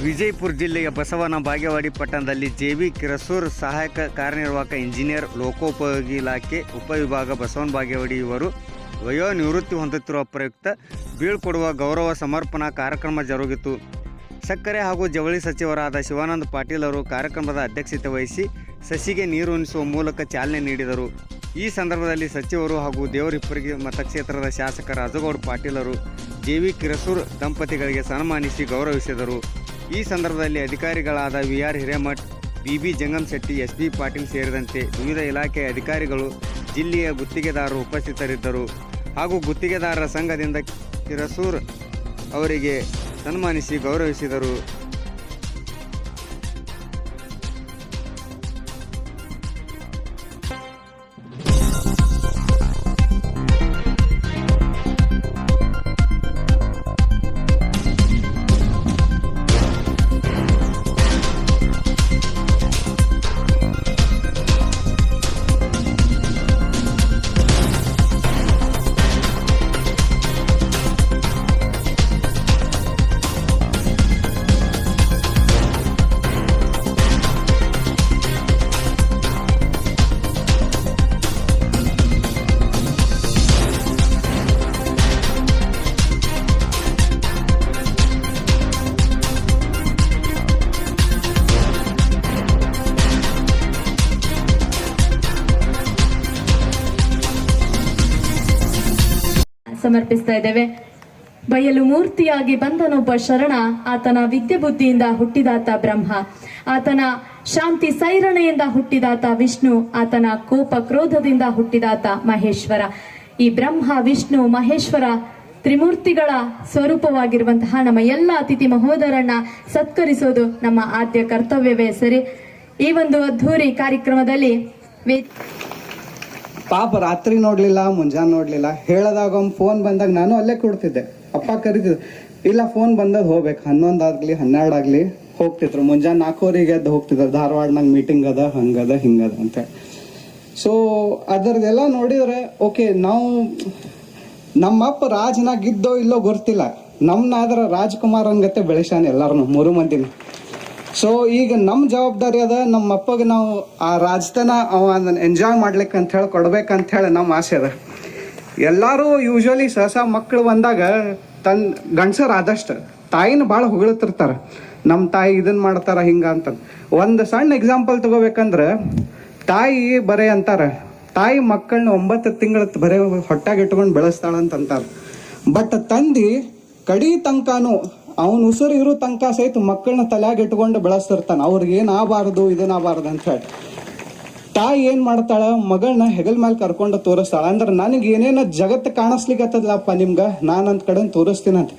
ವಿಜಯಪುರ ಜಿಲ್ಲೆಯ ಬಸವನ ಬಾಗೇವಾಡಿ ಪಟ್ಟಣದಲ್ಲಿ ಜೆ.ವಿ. ಕಿರಸೂರ್ ಸಹಾಯಕ ಕಾರ್ಯನಿರ್ವಾಹಕ ಇಂಜಿನಿಯರ್ ಲೋಕೋಪಯೋಗಿ ಇಲಾಖೆ ಉಪವಿಭಾಗ ಬಸವನ ಬಾಗೇವಾಡಿ ಇವರು ವಯೋನಿವೃತ್ತಿ ಹೊಂದುತ್ತಿರುವ ಪ್ರಯುಕ್ತ ಬೀಳ್ಕೊಡುವ ಗೌರವ ಸಮರ್ಪಣಾ ಕಾರ್ಯಕ್ರಮ ಜರುಗಿತು. ಸಕ್ಕರೆ ಹಾಗೂ ಜವಳಿ ಸಚಿವರಾದ ಶಿವಾನಂದ ಪಾಟೀಲ್ ಅವರು ಕಾರ್ಯಕ್ರಮದ ಅಧ್ಯಕ್ಷತೆ ವಹಿಸಿ ಸಸಿಗೆ ನೀರು ಉಣಿಸುವ ಮೂಲಕ ಚಾಲನೆ ನೀಡಿದರು. ಈ ಸಂದರ್ಭದಲ್ಲಿ ಸಚಿವರು ಹಾಗೂ ದೇವರಿಪ್ಪರಿಗೆ ಮತಕ್ಷೇತ್ರದ ಶಾಸಕ ರಾಜಗೌಡ ಪಾಟೀಲ್ ಅವರು ಜೆ.ವಿ. ಕಿರಸೂರ್ ದಂಪತಿಗಳಿಗೆ ಸನ್ಮಾನಿಸಿ ಗೌರವಿಸಿದರು. ಈ ಸಂದರ್ಭದಲ್ಲಿ ಅಧಿಕಾರಿಗಳಾದ ವಿ.ಆರ್. ಹಿರೇಮಠ್, ಬಿ.ಬಿ. ಜಂಗಮಶೆಟ್ಟಿ, ಎಸ್.ಬಿ. ಪಾಟೀಲ್ ಸೇರಿದಂತೆ ವಿವಿಧ ಇಲಾಖೆಯ ಅಧಿಕಾರಿಗಳು, ಜಿಲ್ಲೆಯ ಗುತ್ತಿಗೆದಾರರು ಉಪಸ್ಥಿತರಿದ್ದರು. ಹಾಗೂ ಗುತ್ತಿಗೆದಾರರ ಸಂಘದಿಂದ ಕಿರಸೂರ್ ಅವರಿಗೆ ಸನ್ಮಾನಿಸಿ ಗೌರವಿಸಿದರು. ಸಮರ್ಪಿಸ್ತಾ ಇದ್ದೇವೆ. ಬಯಲು ಮೂರ್ತಿಯಾಗಿ ಬಂದನೊಬ್ಬ ಶರಣ, ಆತನ ವಿದ್ಯೆ ಬುದ್ಧಿಯಿಂದ ಹುಟ್ಟಿದಾತ ಬ್ರಹ್ಮ, ಆತನ ಶಾಂತಿ ಸೈರಣೆಯಿಂದ ಹುಟ್ಟಿದಾತ ವಿಷ್ಣು, ಆತನ ಕೋಪ ಕ್ರೋಧದಿಂದ ಹುಟ್ಟಿದಾತ ಮಹೇಶ್ವರ. ಈ ಬ್ರಹ್ಮ, ವಿಷ್ಣು, ಮಹೇಶ್ವರ ತ್ರಿಮೂರ್ತಿಗಳ ಸ್ವರೂಪವಾಗಿರುವಂತಹ ನಮ್ಮ ಎಲ್ಲ ಅತಿಥಿ ಮಹೋದರನ್ನ ಸತ್ಕರಿಸೋದು ನಮ್ಮ ಆದ್ಯ ಕರ್ತವ್ಯವೇ ಸರಿ. ಈ ಒಂದು ಅದ್ಧೂರಿ ಕಾರ್ಯಕ್ರಮದಲ್ಲಿ ಪಾಪ ರಾತ್ರಿ ನೋಡ್ಲಿಲ್ಲ, ಮುಂಜಾನೆ ನೋಡ್ಲಿಲ್ಲ. ಹೇಳದಾಗ ಒಂದು ಫೋನ್ ಬಂದಾಗ ನಾನು ಅಲ್ಲೇ ಕೊಡ್ತಿದ್ದೆ. ಅಪ್ಪ ಕರೀತಿದ್ರು, ಇಲ್ಲ ಫೋನ್ ಬಂದದ್ ಹೋಗ್ಬೇಕು, 11 ಆಗ್ಲಿ 12 ಆಗ್ಲಿ ಹೋಗ್ತಿದ್ರು. ಮುಂಜಾನೆ 4 ಎದ್ದು ಹೋಗ್ತಿದ್ರು, ಧಾರವಾಡನಾಗ ಮೀಟಿಂಗ್ ಅದ, ಹಂಗದ ಹಿಂಗದ ಅಂತ. ಸೊ ಅದರದೆಲ್ಲ ನೋಡಿದ್ರೆ ಓಕೆ, ನಾವು ನಮ್ಮಪ್ಪ ರಾಜ್ನಾಗ ಇದ್ದೋ ಇಲ್ಲೋ ಗೊತ್ತಿಲ್ಲ, ನಮ್ನಾದ್ರ ರಾಜ್ಕುಮಾರ್ ಅನ್ಗತ್ತೆ ಬೆಳೆಸಾನೆ ಎಲ್ಲಾರನು 3 ಮಂದಿನ. ಸೊ ಈಗ ನಮ್ಮ ಜವಾಬ್ದಾರಿ ಅದ, ನಮ್ಮ ಅಪ್ಪಗೆ ನಾವು ಆ ರಾಜತನ ಎಂಜಾಯ್ ಮಾಡ್ಲಿಕ್ಕೆ ಅಂತ ಹೇಳಿ ಕೊಡ್ಬೇಕಂತ ಹೇಳಿ ನಮ್ಮ ಆಸೆ ಅದ. ಎಲ್ಲರೂ ಯೂಶ್ವಲಿ ಸಹಸ ಮಕ್ಕಳು ಬಂದಾಗ ಗಂಡಸರು ಆದಷ್ಟು ತಾಯಿನ ಭಾಳ ಹೊಗಳ್ತಿರ್ತಾರ, ನಮ್ಮ ತಾಯಿ ಇದನ್ನ ಮಾಡ್ತಾರ ಹಿಂಗ ಅಂತ. ಒಂದು ಸಣ್ಣ ಎಕ್ಸಾಂಪಲ್ ತಗೋಬೇಕಂದ್ರೆ, ತಾಯಿ ಬರೇ ಅಂತಾರ, ತಾಯಿ ಮಕ್ಕಳನ್ನ 9 ತಿಂಗಳ ಬರೇ ಹೊಟ್ಟಾಗ ಇಟ್ಕೊಂಡು ಬೆಳೆಸ್ತಾಳಂತ. ಬಟ್ ತಂದಿ ಕಡಿ ತನಕನೂ ಅವನು ಉಸಿರು ಇರೋ ತನಕ ಸಹಿತ ಮಕ್ಕಳನ್ನ ತಲೆಯಾಗ ಇಟ್ಕೊಂಡು ಬೆಳೆಸ್ತಿರ್ತಾನ. ಅವ್ರಿಗೆ ಏನಾಗಬಾರ್ದು, ಇದನ್ನಾಗಬಾರ್ದು ಅಂತ ಹೇಳಿ. ತಾಯಿ ಏನ್ ಮಾಡ್ತಾಳ, ಮಗಳನ್ನ ಹೆಗಲ್ ಮೇಲೆ ಕರ್ಕೊಂಡು ತೋರಿಸ್ತಾಳ. ಅಂದ್ರೆ ನನಗೆ ಏನೇನ ಜಗತ್ತು ಕಾಣಿಸ್ಲಿಕ್ಕತ್ತದಲ್ಲಪ್ಪ ನಿಮ್ಗ, ನಾನಂತ ಕಡೆ ತೋರಿಸ್ತೀನಂತ.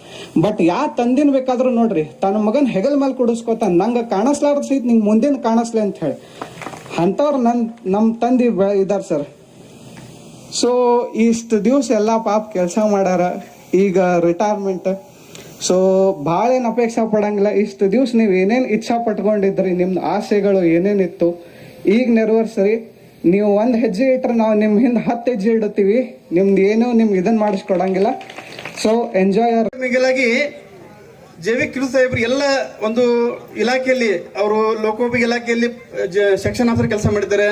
ಬಟ್ ತಂದಿನ ಬೇಕಾದ್ರೂ ನೋಡ್ರಿ, ತನ್ನ ಮಗನ್ ಹೆಗಲ್ ಮೇಲೆ ಕುಡಿಸ್ಕೊತಾನ, ನಂಗೆ ಕಾಣಿಸ್ಲಾರ್ದ ಸಹಿತ ನಿಂಗೆ ಮುಂದಿನ ಕಾಣಿಸ್ಲಿ ಅಂತ ಹೇಳಿ. ಅಂಥವ್ರು ನಮ್ಮ ತಂದಿ ಇದಾರ ಸರ್. ಸೊ ಇಷ್ಟು ದಿವ್ಸ ಎಲ್ಲ ಪಾಪ ಕೆಲಸ ಮಾಡ್ಯಾರ, ಈಗ ರಿಟೈರ್ಮೆಂಟ್. ಸೊ ಭಾಳ ಏನು ಅಪೇಕ್ಷೆ ಪಡಂಗಿಲ್ಲ. ಇಷ್ಟು ದಿವ್ಸ ನೀವು ಏನೇನು ಇಚ್ಛಾ ಪಟ್ಕೊಂಡಿದ್ರಿ, ನಿಮ್ದು ಆಸೆಗಳು ಏನೇನಿತ್ತು ಈಗ ನೆರವೇರ್ಸ್ರಿ. ನೀವು 1 ಹೆಜ್ಜೆ ಇಟ್ರೆ ನಾವು ನಿಮ್ಮ ಹಿಂದೆ 10 ಹೆಜ್ಜೆ ಇಡುತ್ತೀವಿ. ನಿಮ್ದು ಏನೋ ನಿಮ್ಗೆ ಇದನ್ನ ಮಾಡಿಸ್ಕೊಡಂಗಿಲ್ಲ. So enjoy. ಮಿಗಿಲಾಗಿ ಜೆ.ವಿ. ಕಿರಸೂರ್ ಸಾಹೇಬ್ರು ಎಲ್ಲ ಒಂದು ಇಲಾಖೆಯಲ್ಲಿ, ಅವರು ಲೋಕೋಪಯೋಗಿ ಇಲಾಖೆಯಲ್ಲಿ ಸೆಕ್ಷನ್ ಆಫೀಸರ್ ಕೆಲಸ ಮಾಡಿದ್ದಾರೆ,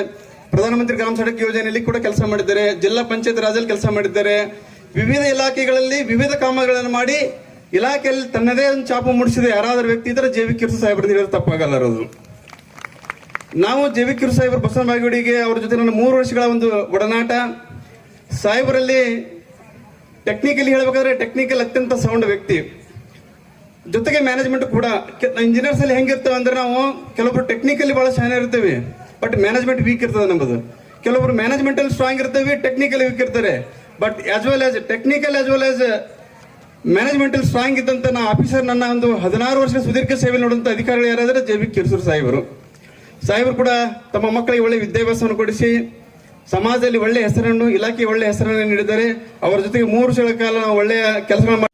ಪ್ರಧಾನಮಂತ್ರಿ ಗ್ರಾಮ ಸಡಕ್ ಯೋಜನೆಯಲ್ಲಿ ಕೂಡ ಕೆಲಸ ಮಾಡಿದ್ದಾರೆ, ಜಿಲ್ಲಾ ಪಂಚಾಯತ್ ರಾಜಲ್ಲಿ ಕೆಲಸ ಮಾಡಿದ್ದಾರೆ. ವಿವಿಧ ಇಲಾಖೆಗಳಲ್ಲಿ ವಿವಿಧ ಕಾಮಗಳನ್ನು ಮಾಡಿ ಇಲಾಖೆಯಲ್ಲಿ ತನ್ನದೇ ಒಂದು ಛಾಪು ಮೂಡಿಸಿದ ಯಾರಾದರೂ ವ್ಯಕ್ತಿ ಇದ್ರೆ ಜೆ.ವಿ. ಕಿರಸೂರ್ ಸಾಹೇಬ್ರದ್ದು ಹೇಳಿದ್ರೆ ತಪ್ಪಾಗಲ್ಲರೋದು. ನಾವು ಜೆ.ವಿ. ಕಿರಸೂರ್ ಸಾಹೇಬ್ರು ಬಸವನ ಬಾಗೇವಾಡಿಗೆ ಅವ್ರ ಜೊತೆ ನನ್ನ 3 ವರ್ಷಗಳ ಒಂದು ಒಡನಾಟ. ಸಾಹೇಬರಲ್ಲಿ ಟೆಕ್ನಿಕಲಿ ಹೇಳ್ಬೇಕಾದ್ರೆ ಟೆಕ್ನಿಕಲ್ ಅತ್ಯಂತ ಸೌಂಡ್ ವ್ಯಕ್ತಿ, ಜೊತೆಗೆ ಮ್ಯಾನೇಜ್ಮೆಂಟ್ ಕೂಡ. ಇಂಜಿನಿಯರ್ಸ್ ಅಲ್ಲಿ ಹೆಂಗಿರ್ತೇವೆ ಅಂದ್ರೆ, ನಾವು ಕೆಲವೊಬ್ರು ಟೆಕ್ನಿಕಲಿ ಬಹಳ ಶಾನೆ ಇರ್ತೇವೆ, ಬಟ್ ಮ್ಯಾನೇಜ್ಮೆಂಟ್ ವೀಕ್ ಇರ್ತದೆ ನಮ್ಮದು. ಕೆಲವೊಬ್ರು ಮ್ಯಾನೇಜ್ಮೆಂಟ್ ಅಲ್ಲಿ ಸ್ಟ್ರಾಂಗ್ ಇರ್ತೇವೆ, ಟೆಕ್ನಿಕಲಿ ವೀಕ್ ಇರ್ತಾರೆ. But as well as technical as well as management ಅಲ್ಲಿ ಸ್ಟ್ರಾಂಗ್ ಇದ್ದಂತ ನಾ ಆಫೀಸರ್, ನನ್ನ ಒಂದು 16 ವರ್ಷ ಸುದೀರ್ಘ ಸೇವೆ ನೋಡುವಂತ ಅಧಿಕಾರಿಗಳು ಯಾರಾದ್ರೆ ಜೆ.ವಿ. ಕಿರಸೂರ್ ಸಾಹೇಬರು ಕೂಡ ತಮ್ಮ ಮಕ್ಕಳಿಗೆ ಒಳ್ಳೆ ವಿದ್ಯಾಭ್ಯಾಸವನ್ನು ಕೊಡಿಸಿ ಸಮಾಜದಲ್ಲಿ ಒಳ್ಳೆ ಹೆಸರನ್ನು, ಇಲಾಖೆ ಒಳ್ಳೆ ಹೆಸರನ್ನು ನೀಡಿದ್ದಾರೆ. ಅವರ ಜೊತೆಗೆ 3 ವರ್ಷಗಳ ಕಾಲ ಒಳ್ಳೆಯ ಕೆಲಸಗಳನ್ನು